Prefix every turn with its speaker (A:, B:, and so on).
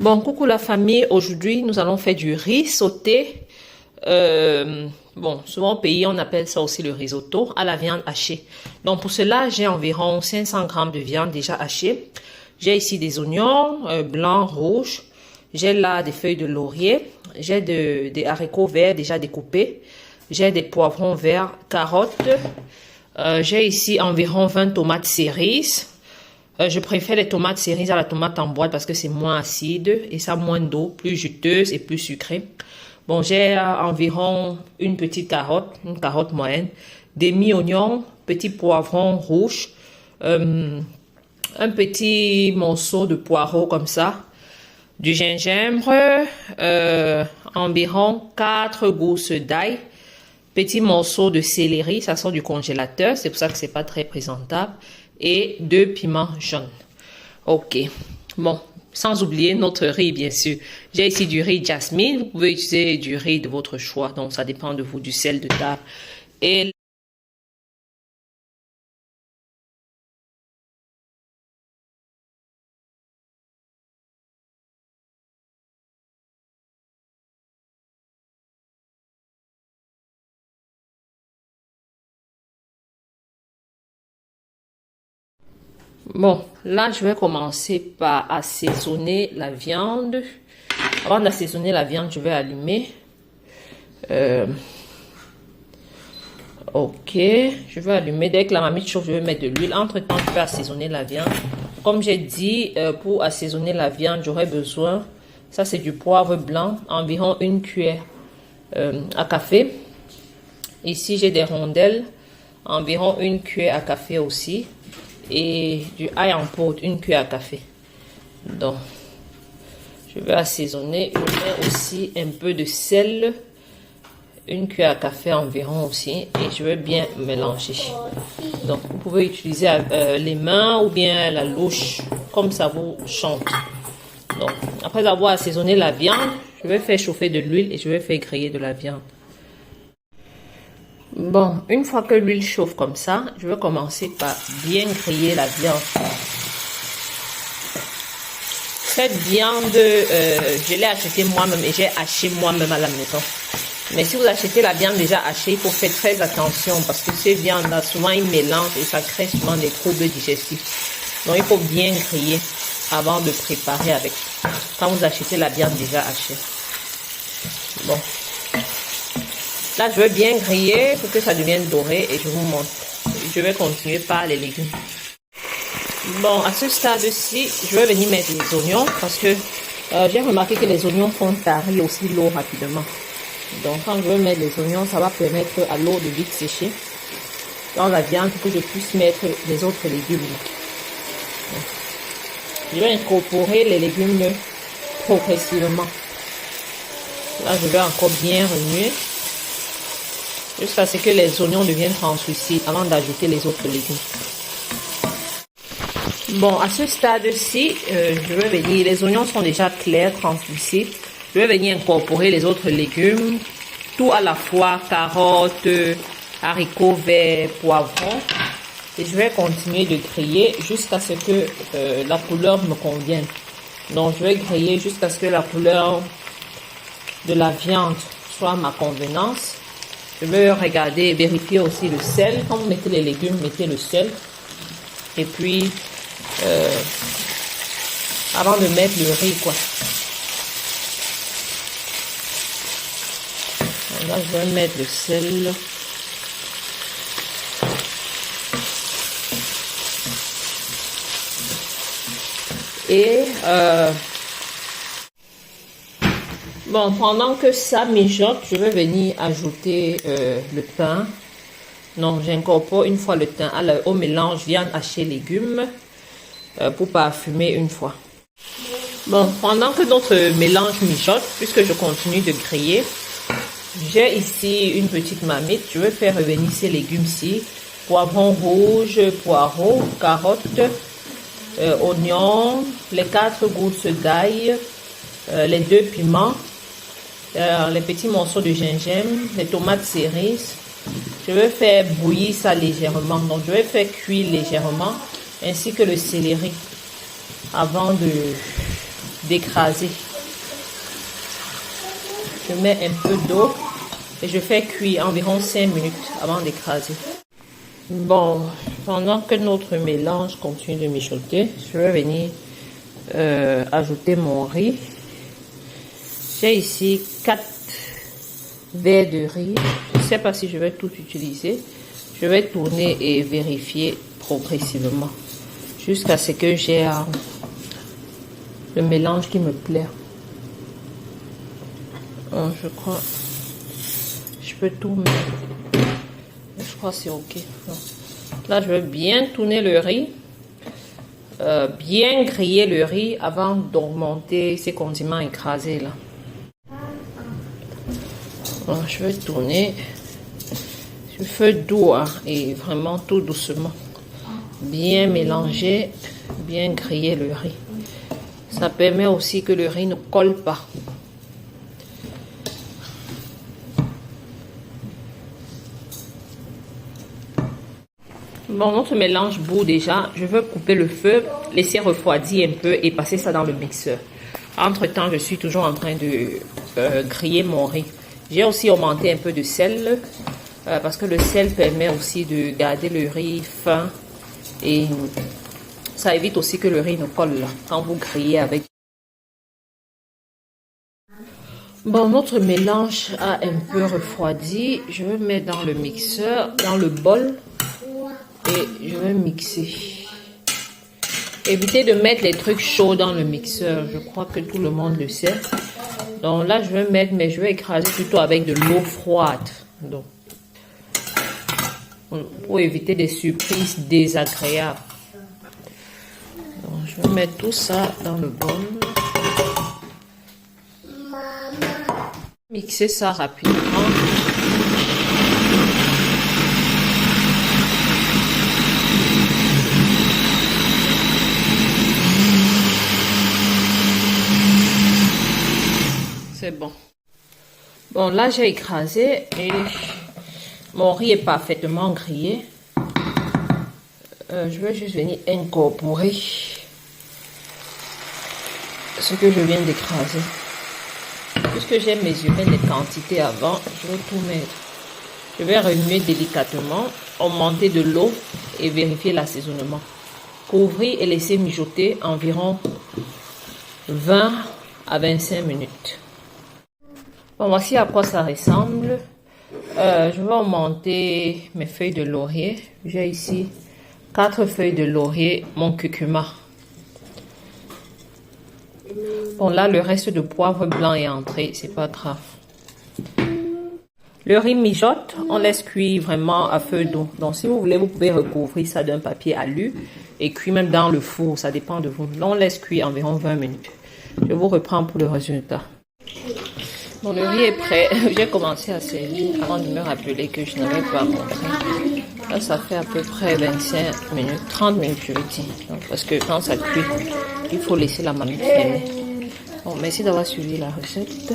A: Bon, coucou la famille. Aujourd'hui, nous allons faire du riz sauté. Bon, souvent au pays, on appelle ça aussi le risotto à la viande hachée. Donc, pour cela, j'ai environ 500 grammes de viande déjà hachée. J'ai ici des oignons blancs, rouges. J'ai là des feuilles de laurier. J'ai des haricots verts déjà découpés. J'ai des poivrons verts, carottes. J'ai ici environ 20 tomates cerises. Je préfère les tomates cerises à la tomate en boîte parce que c'est moins acide et ça a moins d'eau, plus juteuse et plus sucrée. Bon, j'ai environ une petite carotte, une carotte moyenne, des mi-oignons, petits poivrons rouges, un petit morceau de poireau comme ça, du gingembre, environ 4 gousses d'ail, petit morceau de céleri, ça sort du congélateur, c'est pour ça que c'est pas très présentable, et 2 piments jaunes. Ok, bon, sans oublier notre riz bien sûr. J'ai ici du riz jasmine, vous pouvez utiliser du riz de votre choix, donc ça dépend de vous, du sel de table. Et bon, là, je vais commencer par assaisonner la viande. Avant d'assaisonner la viande, je vais allumer. Ok, je vais allumer. Dès que la marmite chauffe, je vais mettre de l'huile. Entre-temps, je vais assaisonner la viande. Comme j'ai dit, pour assaisonner la viande, j'aurai besoin, ça c'est du poivre blanc, environ 1 cuillère à café. Ici, j'ai des rondelles, environ 1 cuillère à café aussi. Et du ail en poudre, 1 cuillère à café. Donc, je vais assaisonner. Je mets aussi un peu de sel, 1 cuillère à café environ aussi. Et je vais bien mélanger. Donc, vous pouvez utiliser les mains ou bien la louche, comme ça vous chante. Donc, après avoir assaisonné la viande, je vais faire chauffer de l'huile et je vais faire griller de la viande. Bon, une fois que l'huile chauffe comme ça, je vais commencer par bien griller la viande. Cette viande, je l'ai achetée moi-même et j'ai haché moi-même à la maison. Mais si vous achetez la viande déjà hachée, il faut faire très attention parce que ces viandes-là, souvent ils mélangent et ça crée souvent des troubles digestifs. Donc il faut bien griller avant de préparer avec. Quand vous achetez la viande déjà hachée. Bon. Là, je vais bien griller pour que ça devienne doré et je vous montre. Je vais continuer par les légumes. Bon, à ce stade-ci, je vais venir mettre les oignons parce que j'ai remarqué que les oignons font tarir aussi l'eau rapidement. Donc, quand je vais mettre les oignons, ça va permettre à l'eau de vite sécher dans la viande pour que je puisse mettre les autres légumes. Je vais incorporer les légumes progressivement. Là, je vais encore bien remuer jusqu'à ce que les oignons deviennent translucides avant d'ajouter les autres légumes. Bon, à ce stade-ci, je vais venir, les oignons sont déjà clairs, translucides. Je vais venir incorporer les autres légumes, tout à la fois, carottes, haricots verts, poivrons. Et je vais continuer de griller jusqu'à ce que la couleur me convienne. Donc, je vais griller jusqu'à ce que la couleur de la viande soit à ma convenance. Je vais regarder et vérifier aussi le sel. Quand vous mettez les légumes, mettez le sel. Et puis, avant de mettre le riz, quoi. Là, je vais mettre le sel. Et bon, pendant que ça mijote, je vais venir ajouter le thym. Donc, j'incorpore une fois le thym au mélange viande hachée légumes pour parfumer une fois. Bon, pendant que notre mélange mijote, puisque je continue de griller, j'ai ici une petite marmite. Je vais faire revenir ces légumes-ci. Poivrons rouges, poireaux, carottes, oignons, les 4 gousses d'ail, les 2 piments, les petits morceaux de gingembre, les tomates cerises. Je vais faire bouillir ça légèrement. Donc, je vais faire cuire légèrement, ainsi que le céleri avant d'écraser. Je mets un peu d'eau et je fais cuire environ 5 minutes avant d'écraser. Bon, pendant que notre mélange continue de mijoter, je vais venir ajouter mon riz. J'ai ici 4 verres de riz. Je ne sais pas si je vais tout utiliser. Je vais tourner et vérifier progressivement jusqu'à ce que j'ai le mélange qui me plaît. Je crois je peux tout mettre. Je crois que c'est ok. Là, je vais bien tourner le riz, bien griller le riz avant d'augmenter ces condiments écrasés là. Alors, je vais tourner sur feu doux et vraiment tout doucement. Bien mélanger, bien griller le riz. Ça permet aussi que le riz ne colle pas. Bon, notre mélange bout déjà. Je veux couper le feu, laisser refroidir un peu et passer ça dans le mixeur. Entre temps, je suis toujours en train de griller mon riz. J'ai aussi augmenté un peu de sel parce que le sel permet aussi de garder le riz fin et ça évite aussi que le riz ne colle là, quand vous grillez avec. Bon, notre mélange a un peu refroidi. Je vais mettre dans le mixeur, dans le bol. Et je vais mixer. Évitez de mettre les trucs chauds dans le mixeur. Je crois que tout le monde le sait. Donc là, je vais mettre, mais je vais écraser plutôt avec de l'eau froide. Donc, pour éviter des surprises désagréables. Donc, je vais mettre tout ça dans le bol. Mixer ça rapidement. C'est bon. Bon, là, j'ai écrasé et mon riz est parfaitement grillé. Je vais juste venir incorporer ce que je viens d'écraser. Puisque j'ai mesuré les quantités avant, je vais tout mettre. Je vais remuer délicatement, augmenter de l'eau et vérifier l'assaisonnement. Couvrir et laisser mijoter environ 20 à 25 minutes. Bon, voici à quoi ça ressemble. Je vais augmenter mes feuilles de laurier. J'ai ici 4 feuilles de laurier, mon curcuma. Bon, là, le reste de poivre blanc est entré, c'est pas grave. Le riz mijote, on laisse cuire vraiment à feu doux. Donc, si vous voulez, vous pouvez recouvrir ça d'un papier alu et cuire même dans le four, ça dépend de vous. Là, on laisse cuire environ 20 minutes. Je vous reprends pour le résultat. Bon, le riz est prêt. J'ai commencé à servir avant de me rappeler que je n'avais pas montré. Là, ça fait à peu près 25 minutes, 30 minutes, je veux dire. Donc, parce que quand ça cuit, il faut laisser la marmite fermer. Bon, merci d'avoir suivi la recette.